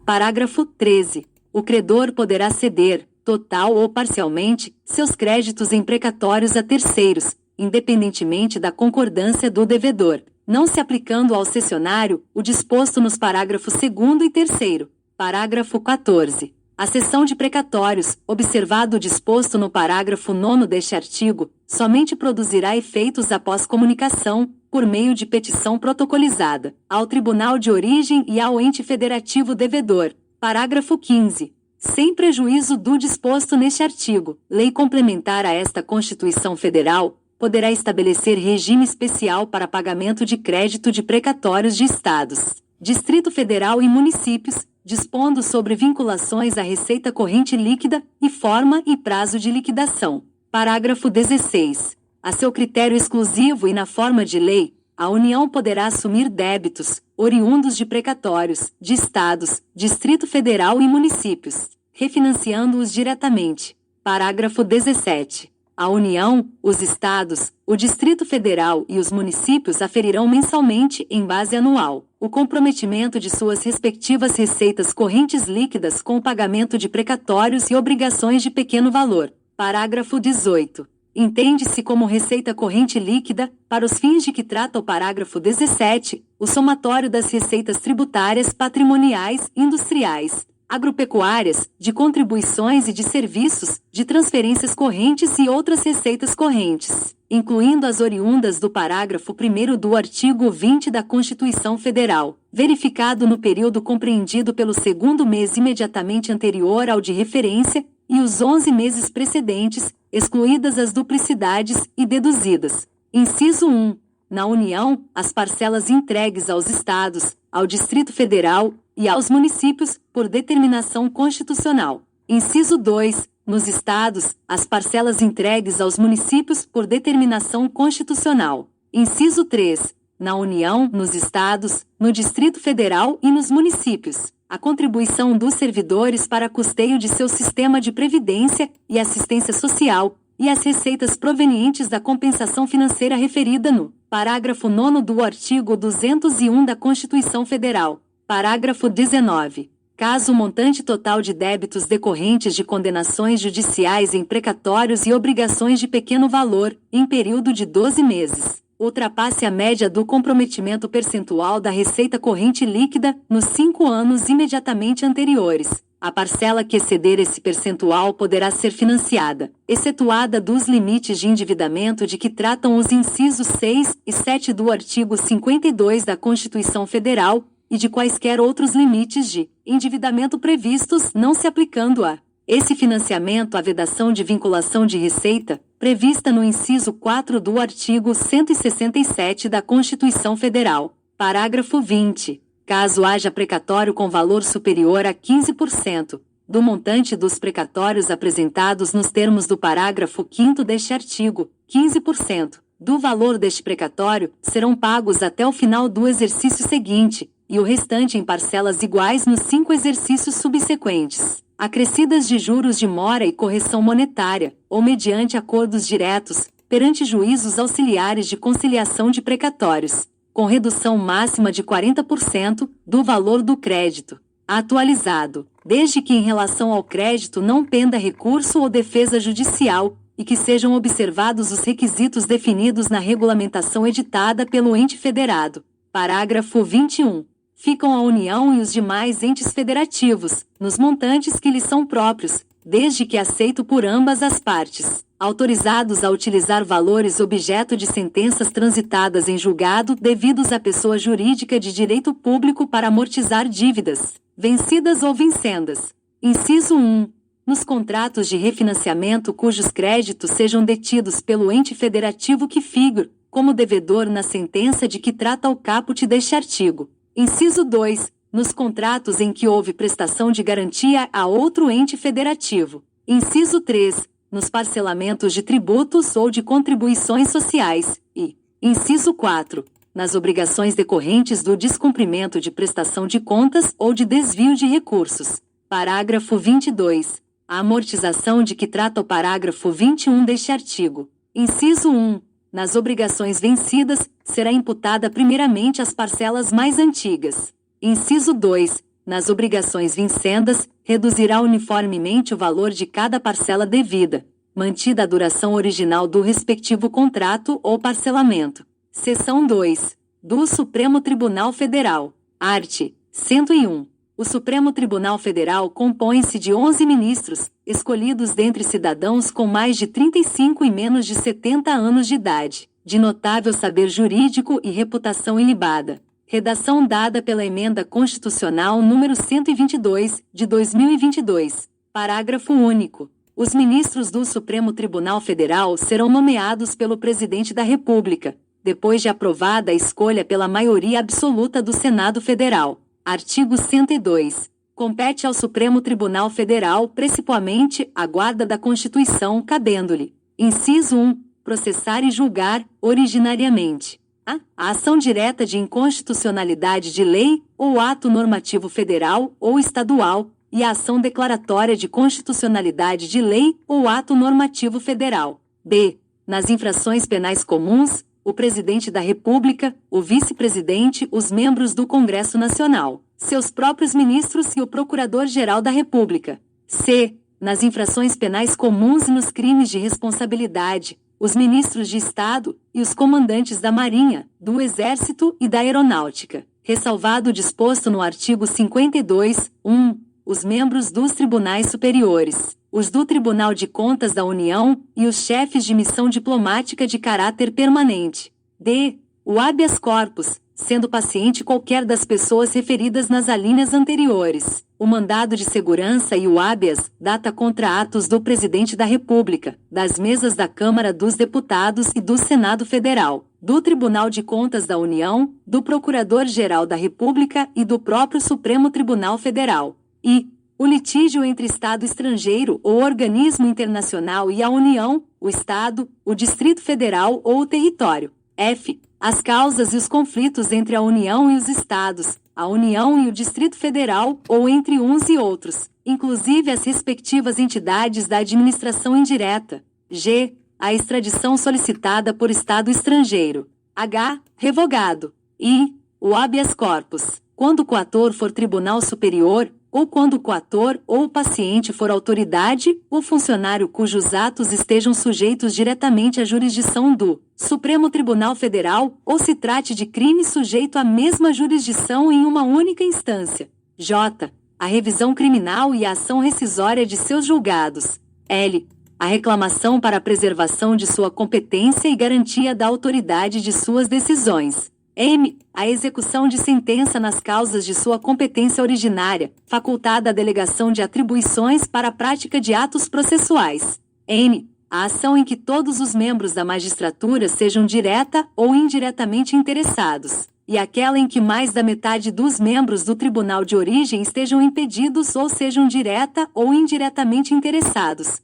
[SPEAKER 1] Parágrafo 13. O credor poderá ceder, total ou parcialmente, seus créditos em precatórios a terceiros, independentemente da concordância do devedor, não se aplicando ao cessionário o disposto nos parágrafos 2º e 3º. Parágrafo 14. A cessão de precatórios, observado o disposto no parágrafo 9º deste artigo, somente produzirá efeitos após comunicação, por meio de petição protocolizada, ao tribunal de origem e ao ente federativo devedor. Parágrafo 15. Sem prejuízo do disposto neste artigo, lei complementar a esta Constituição Federal poderá estabelecer regime especial para pagamento de crédito de precatórios de estados, Distrito Federal e municípios, dispondo sobre vinculações à receita corrente líquida e forma e prazo de liquidação. Parágrafo 16. A seu critério exclusivo e na forma de lei, a União poderá assumir débitos, oriundos de precatórios, de estados, Distrito Federal e municípios, refinanciando-os diretamente. Parágrafo 17. A União, os estados, o Distrito Federal e os municípios aferirão mensalmente, em base anual, o comprometimento de suas respectivas receitas correntes líquidas com o pagamento de precatórios e obrigações de pequeno valor. Parágrafo 18. Entende-se como receita corrente líquida, para os fins de que trata o parágrafo 17, o somatório das receitas tributárias, patrimoniais, industriais, agropecuárias, de contribuições e de serviços, de transferências correntes e outras receitas correntes, incluindo as oriundas do parágrafo 1º do artigo 20 da Constituição Federal, verificado no período compreendido pelo segundo mês imediatamente anterior ao de referência, e os 11 meses precedentes, excluídas as duplicidades, e deduzidas. Inciso 1. Na União, as parcelas entregues aos Estados, ao Distrito Federal e aos municípios, por determinação constitucional. Inciso 2. Nos Estados, as parcelas entregues aos municípios, por determinação constitucional. Inciso 3. Na União, nos Estados, no Distrito Federal e nos municípios, a contribuição dos servidores para custeio de seu sistema de previdência e assistência social, e as receitas provenientes da compensação financeira referida no parágrafo 9º do artigo 201 da Constituição Federal. Parágrafo 19. Caso o montante total de débitos decorrentes de condenações judiciais em precatórios e obrigações de pequeno valor, em período de 12 meses, ultrapasse a média do comprometimento percentual da receita corrente líquida nos 5 anos imediatamente anteriores, a parcela que exceder esse percentual poderá ser financiada, excetuada dos limites de endividamento de que tratam os incisos 6 e 7 do artigo 52 da Constituição Federal, e de quaisquer outros limites de endividamento previstos não se aplicando a esse financiamento a vedação de vinculação de receita, prevista no inciso 4 do artigo 167 da Constituição Federal. Parágrafo 20. Caso haja precatório com valor superior a 15% do montante dos precatórios apresentados nos termos do parágrafo 5º deste artigo, 15% do valor deste precatório serão pagos até o final do exercício seguinte, e o restante em parcelas iguais nos 5 exercícios subsequentes, acrescidas de juros de mora e correção monetária, ou mediante acordos diretos, perante juízos auxiliares de conciliação de precatórios, com redução máxima de 40% do valor do crédito, atualizado, desde que em relação ao crédito não penda recurso ou defesa judicial, e que sejam observados os requisitos definidos na regulamentação editada pelo ente federado. Parágrafo 21. Ficam a União e os demais entes federativos, nos montantes que lhes são próprios, desde que aceito por ambas as partes, autorizados a utilizar valores objeto de sentenças transitadas em julgado devidos à pessoa jurídica de direito público para amortizar dívidas, vencidas ou vincendas. Inciso 1. Nos contratos de refinanciamento cujos créditos sejam detidos pelo ente federativo que figure como devedor na sentença de que trata o caput deste artigo. Inciso 2. Nos contratos em que houve prestação de garantia a outro ente federativo. Inciso 3. Nos parcelamentos de tributos ou de contribuições sociais. E, inciso 4. Nas obrigações decorrentes do descumprimento de prestação de contas ou de desvio de recursos. Parágrafo 22. A amortização de que trata o parágrafo 21 deste artigo. Inciso 1. Nas obrigações vencidas, será imputada primeiramente as parcelas mais antigas. Inciso 2. Nas obrigações vincendas, reduzirá uniformemente o valor de cada parcela devida, mantida a duração original do respectivo contrato ou parcelamento. Seção 2. Do Supremo Tribunal Federal. Art. 101. O Supremo Tribunal Federal compõe-se de 11 ministros, escolhidos dentre cidadãos com mais de 35 e menos de 70 anos de idade, de notável saber jurídico e reputação ilibada. Redação dada pela Emenda Constitucional número 122, de 2022. Parágrafo único. Os ministros do Supremo Tribunal Federal serão nomeados pelo Presidente da República, depois de aprovada a escolha pela maioria absoluta do Senado Federal. Artigo 102. Compete ao Supremo Tribunal Federal, principalmente, a guarda da Constituição, cabendo-lhe: inciso 1. Processar e julgar, originariamente, a ação direta de inconstitucionalidade de lei ou ato normativo federal ou estadual, e a ação declaratória de constitucionalidade de lei ou ato normativo federal. B. Nas infrações penais comuns, o Presidente da República, o Vice-Presidente, os membros do Congresso Nacional, seus próprios ministros e o Procurador-Geral da República. C. Nas infrações penais comuns e nos crimes de responsabilidade, os ministros de Estado e os comandantes da Marinha, do Exército e da Aeronáutica. Ressalvado o disposto no artigo 52, 1. Os membros dos tribunais superiores, os do Tribunal de Contas da União e os chefes de missão diplomática de caráter permanente. D. O habeas corpus, sendo paciente qualquer das pessoas referidas nas alíneas anteriores. O mandado de segurança e o habeas data contra atos do Presidente da República, das mesas da Câmara dos Deputados e do Senado Federal, do Tribunal de Contas da União, do Procurador-Geral da República e do próprio Supremo Tribunal Federal. I. O litígio entre Estado estrangeiro ou organismo internacional e a União, o Estado, o Distrito Federal ou o território. F. As causas e os conflitos entre a União e os Estados, a União e o Distrito Federal ou entre uns e outros, inclusive as respectivas entidades da administração indireta. G. A extradição solicitada por Estado estrangeiro. H. Revogado. I. O habeas corpus, quando o coator for Tribunal Superior, ou quando o coator ou o paciente for autoridade ou funcionário cujos atos estejam sujeitos diretamente à jurisdição do Supremo Tribunal Federal, ou se trate de crime sujeito à mesma jurisdição em uma única instância. J. A revisão criminal e a ação rescisória de seus julgados. L. A reclamação para a preservação de sua competência e garantia da autoridade de suas decisões. M. A execução de sentença nas causas de sua competência originária, facultada a delegação de atribuições para a prática de atos processuais. N. A ação em que todos os membros da magistratura sejam direta ou indiretamente interessados, e aquela em que mais da metade dos membros do tribunal de origem estejam impedidos ou sejam direta ou indiretamente interessados.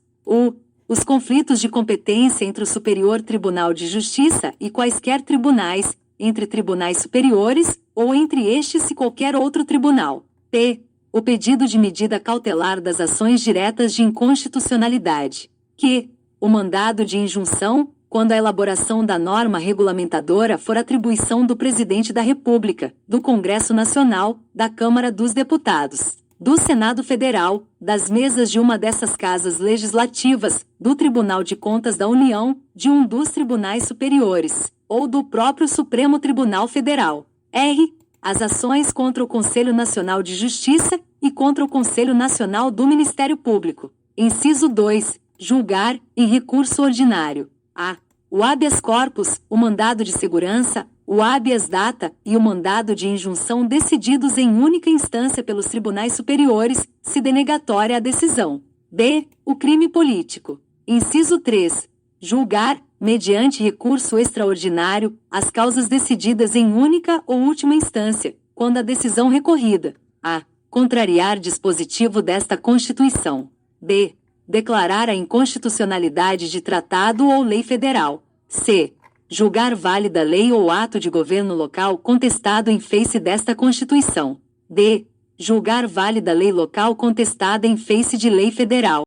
[SPEAKER 1] Os conflitos de competência entre o Superior Tribunal de Justiça e quaisquer tribunais, entre tribunais superiores, ou entre estes e qualquer outro tribunal. P. O pedido de medida cautelar das ações diretas de inconstitucionalidade. Q. O mandado de injunção, quando a elaboração da norma regulamentadora for atribuição do Presidente da República, do Congresso Nacional, da Câmara dos Deputados, do Senado Federal, das mesas de uma dessas casas legislativas, do Tribunal de Contas da União, de um dos tribunais superiores, ou do próprio Supremo Tribunal Federal. R. As ações contra o Conselho Nacional de Justiça e contra o Conselho Nacional do Ministério Público. Inciso 2. Julgar, em recurso ordinário. A. O habeas corpus, o mandado de segurança, o habeas data e o mandado de injunção decididos em única instância pelos tribunais superiores, se denegatória a decisão. B. O crime político. Inciso 3. Julgar, mediante recurso extraordinário, as causas decididas em única ou última instância, quando a decisão recorrida. A. Contrariar dispositivo desta Constituição. B. Declarar a inconstitucionalidade de tratado ou lei federal. C. Julgar válida lei ou ato de governo local contestado em face desta Constituição. D. Julgar válida lei local contestada em face de lei federal.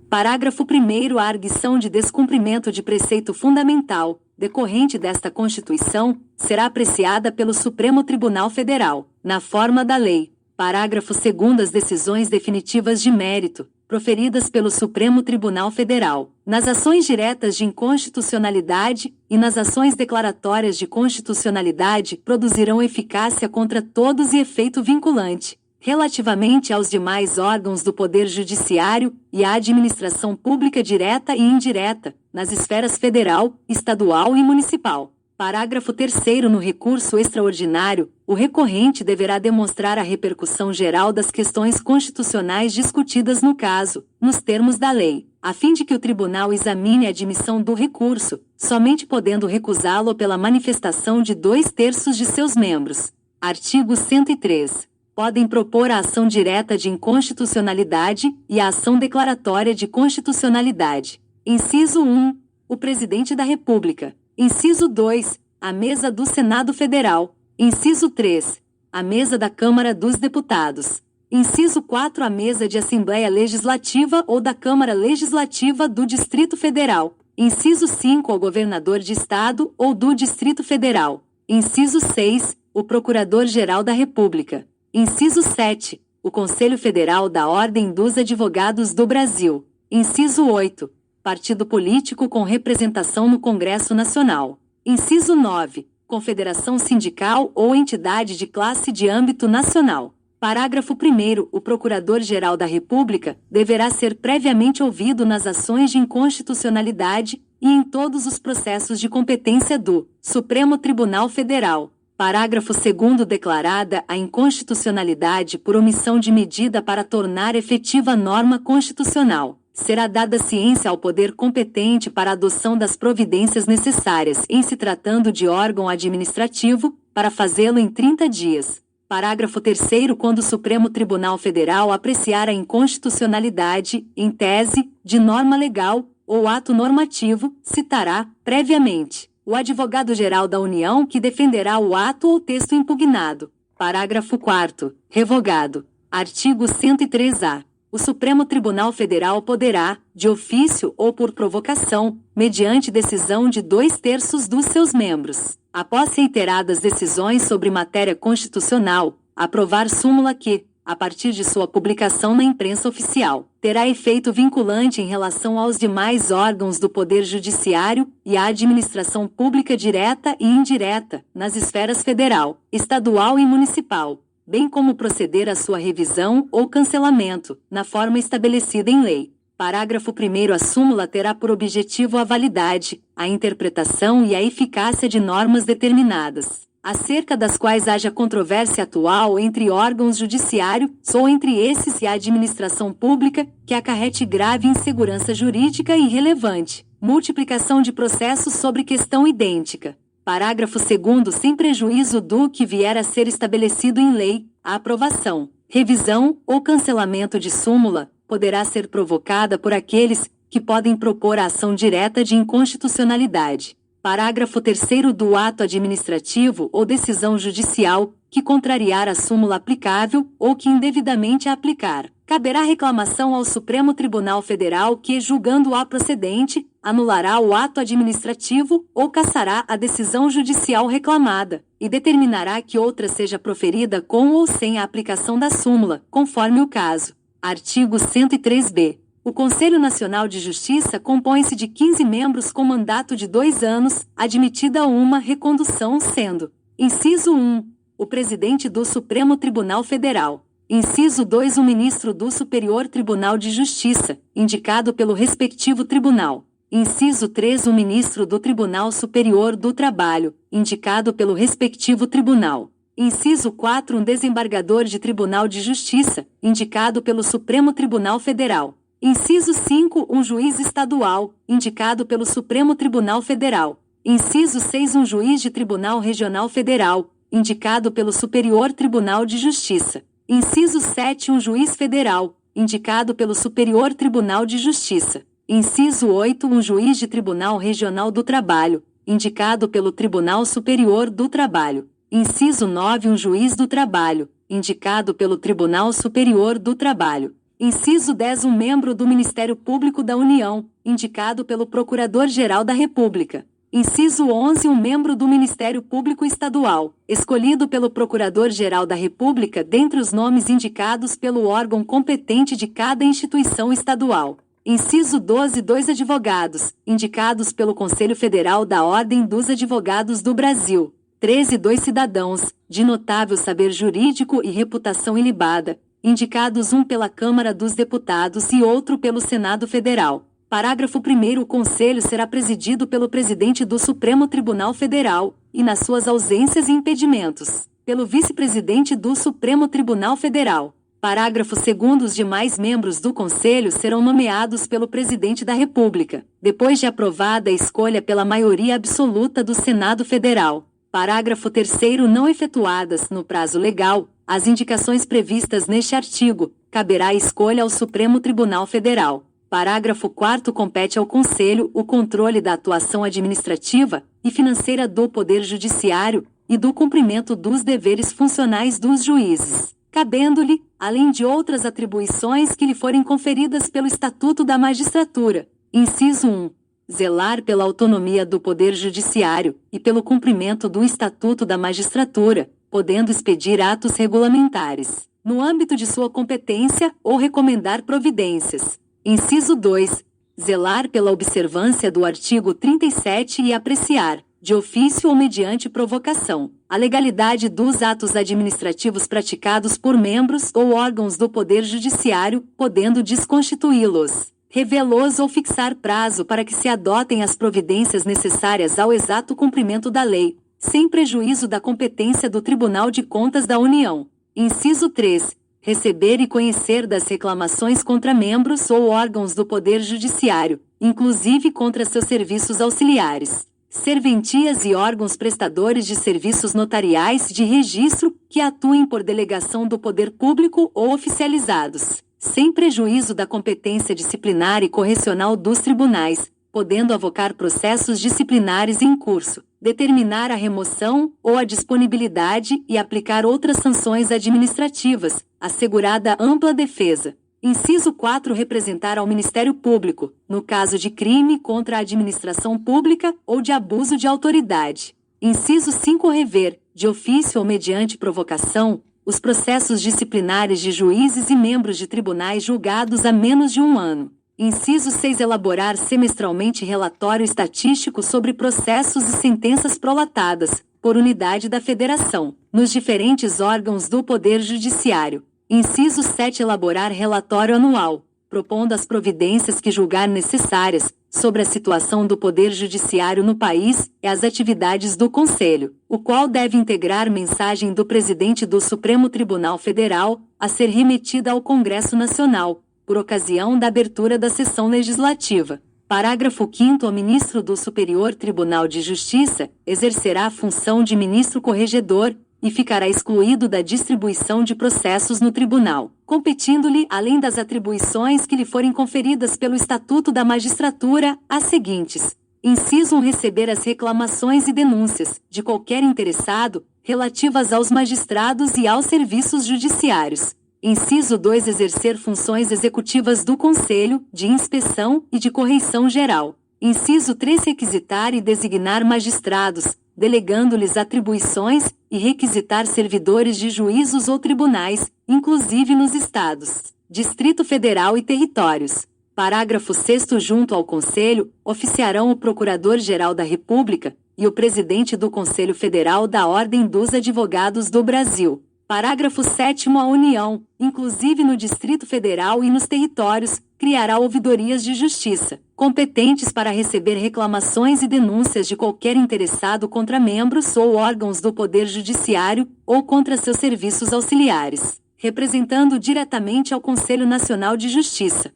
[SPEAKER 1] Parágrafo 1º. A arguição de descumprimento de preceito fundamental, decorrente desta Constituição, será apreciada pelo Supremo Tribunal Federal, na forma da lei. Parágrafo 2º. As decisões definitivas de mérito, proferidas pelo Supremo Tribunal Federal, nas ações diretas de inconstitucionalidade e nas ações declaratórias de constitucionalidade, produzirão eficácia contra todos e efeito vinculante. Relativamente aos demais órgãos do Poder Judiciário e à administração pública direta e indireta, nas esferas federal, estadual e municipal. Parágrafo 3º. No recurso extraordinário, o recorrente deverá demonstrar a repercussão geral das questões constitucionais discutidas no caso, nos termos da lei, a fim de que o tribunal examine a admissão do recurso, somente podendo recusá-lo pela manifestação de 2/3 de seus membros. Artigo 103. Podem propor a ação direta de inconstitucionalidade e a ação declaratória de constitucionalidade. Inciso 1. O Presidente da República. Inciso 2. A Mesa do Senado Federal. Inciso 3. A Mesa da Câmara dos Deputados. Inciso 4. A Mesa de Assembleia Legislativa ou da Câmara Legislativa do Distrito Federal. Inciso 5. O Governador de Estado ou do Distrito Federal. Inciso 6. O Procurador-Geral da República. Inciso 7. O Conselho Federal da Ordem dos Advogados do Brasil. Inciso 8. Partido político com representação no Congresso Nacional. Inciso 9. Confederação sindical ou entidade de classe de âmbito nacional. Parágrafo 1º. O Procurador-Geral da República deverá ser previamente ouvido nas ações de inconstitucionalidade e em todos os processos de competência do Supremo Tribunal Federal. Parágrafo 2º. Declarada a inconstitucionalidade por omissão de medida para tornar efetiva a norma constitucional, será dada ciência ao poder competente para a adoção das providências necessárias, em se tratando de órgão administrativo, para fazê-lo em 30 dias. Parágrafo 3º. Quando o Supremo Tribunal Federal apreciar a inconstitucionalidade, em tese, de norma legal ou ato normativo, citará, previamente, o advogado-geral da União que defenderá o ato ou texto impugnado. Parágrafo 4º. Revogado. Artigo 103-A. O Supremo Tribunal Federal poderá, de ofício ou por provocação, mediante decisão de 2/3 dos seus membros, após reiteradas decisões sobre matéria constitucional, aprovar súmula que, a partir de sua publicação na imprensa oficial, terá efeito vinculante em relação aos demais órgãos do Poder Judiciário e à administração pública direta e indireta, nas esferas federal, estadual e municipal, bem como proceder à sua revisão ou cancelamento, na forma estabelecida em lei. Parágrafo 1º. A súmula terá por objetivo a validade, a interpretação e a eficácia de normas determinadas, acerca das quais haja controvérsia atual entre órgãos judiciários ou entre esses e a administração pública, que acarrete grave insegurança jurídica e relevante multiplicação de processos sobre questão idêntica. Parágrafo 2º. Sem prejuízo do que vier a ser estabelecido em lei, a aprovação, revisão ou cancelamento de súmula poderá ser provocada por aqueles que podem propor a ação direta de inconstitucionalidade. Parágrafo 3º. Do ato administrativo ou decisão judicial que contrariar a súmula aplicável ou que indevidamente a aplicar, caberá reclamação ao Supremo Tribunal Federal que, julgando-a procedente, anulará o ato administrativo ou cassará a decisão judicial reclamada e determinará que outra seja proferida com ou sem a aplicação da súmula, conforme o caso. Artigo 103-B. O Conselho Nacional de Justiça compõe-se de 15 membros com mandato de 2 anos, admitida uma recondução sendo: inciso 1. O Presidente do Supremo Tribunal Federal. Inciso 2. O Ministro do Superior Tribunal de Justiça, indicado pelo respectivo tribunal. Inciso 3. O Ministro do Tribunal Superior do Trabalho, indicado pelo respectivo tribunal. Inciso 4. Um desembargador de Tribunal de Justiça, indicado pelo Supremo Tribunal Federal. Inciso 5. Um juiz estadual, indicado pelo Supremo Tribunal Federal. Inciso 6. Um juiz de Tribunal Regional Federal, indicado pelo Superior Tribunal de Justiça. Inciso 7. Um juiz federal, indicado pelo Superior Tribunal de Justiça. Inciso 8. Um juiz de Tribunal Regional do Trabalho, indicado pelo Tribunal Superior do Trabalho. Inciso 9. Um juiz do trabalho, indicado pelo Tribunal Superior do Trabalho. Inciso 10. Um membro do Ministério Público da União, indicado pelo Procurador-Geral da República. Inciso 11. Um membro do Ministério Público Estadual, escolhido pelo Procurador-Geral da República dentre os nomes indicados pelo órgão competente de cada instituição estadual. Inciso 12. 2 advogados, indicados pelo Conselho Federal da Ordem dos Advogados do Brasil. 13. 2 cidadãos, de notável saber jurídico e reputação ilibada, indicados um pela Câmara dos Deputados e outro pelo Senado Federal. Parágrafo 1º. O Conselho será presidido pelo Presidente do Supremo Tribunal Federal, e nas suas ausências e impedimentos, pelo Vice-Presidente do Supremo Tribunal Federal. Parágrafo 2º. Os demais membros do Conselho serão nomeados pelo Presidente da República, depois de aprovada a escolha pela maioria absoluta do Senado Federal. Parágrafo 3º. Não efetuadas, no prazo legal, as indicações previstas neste artigo, caberá a escolha ao Supremo Tribunal Federal. Parágrafo 4º. Compete ao Conselho o controle da atuação administrativa e financeira do Poder Judiciário e do cumprimento dos deveres funcionais dos juízes, cabendo-lhe, além de outras atribuições que lhe forem conferidas pelo Estatuto da Magistratura. Inciso 1. Zelar pela autonomia do Poder Judiciário e pelo cumprimento do Estatuto da Magistratura, podendo expedir atos regulamentares, no âmbito de sua competência, ou recomendar providências. Inciso 2. Zelar pela observância do artigo 37 e apreciar, de ofício ou mediante provocação, a legalidade dos atos administrativos praticados por membros ou órgãos do Poder Judiciário, podendo desconstituí-los, revê-los ou fixar prazo para que se adotem as providências necessárias ao exato cumprimento da lei, sem prejuízo da competência do Tribunal de Contas da União. Inciso 3. Receber e conhecer das reclamações contra membros ou órgãos do Poder Judiciário, inclusive contra seus serviços auxiliares, serventias e órgãos prestadores de serviços notariais de registro que atuem por delegação do poder público ou oficializados, sem prejuízo da competência disciplinar e correcional dos tribunais, podendo avocar processos disciplinares em curso, determinar a remoção ou a disponibilidade e aplicar outras sanções administrativas, assegurada ampla defesa. Inciso 4. Representar ao Ministério Público, no caso de crime contra a administração pública ou de abuso de autoridade. Inciso 5. Rever, de ofício ou mediante provocação, os processos disciplinares de juízes e membros de tribunais julgados há menos de um ano. Inciso 6. Elaborar semestralmente relatório estatístico sobre processos e sentenças prolatadas, por unidade da Federação, nos diferentes órgãos do Poder Judiciário. Inciso 7. Elaborar relatório anual, propondo as providências que julgar necessárias, sobre a situação do Poder Judiciário no país e as atividades do Conselho, o qual deve integrar mensagem do Presidente do Supremo Tribunal Federal, a ser remetida ao Congresso Nacional, por ocasião da abertura da sessão legislativa. Parágrafo 5º. O ministro do Superior Tribunal de Justiça exercerá a função de ministro corregedor e ficará excluído da distribuição de processos no tribunal, competindo-lhe, além das atribuições que lhe forem conferidas pelo Estatuto da Magistratura, as seguintes. Inciso 1. Receber as reclamações e denúncias, de qualquer interessado, relativas aos magistrados e aos serviços judiciários. Inciso 2. Exercer funções executivas do Conselho, de inspeção e de correição geral. Inciso 3. Requisitar e designar magistrados, delegando-lhes atribuições, e requisitar servidores de juízos ou tribunais, inclusive nos Estados, Distrito Federal e territórios. Parágrafo 6º. Junto ao Conselho, oficiarão o Procurador-Geral da República e o Presidente do Conselho Federal da Ordem dos Advogados do Brasil. Parágrafo 7º. A União, inclusive no Distrito Federal e nos territórios, criará ouvidorias de justiça, competentes para receber reclamações e denúncias de qualquer interessado contra membros ou órgãos do Poder Judiciário ou contra seus serviços auxiliares, representando diretamente ao Conselho Nacional de Justiça.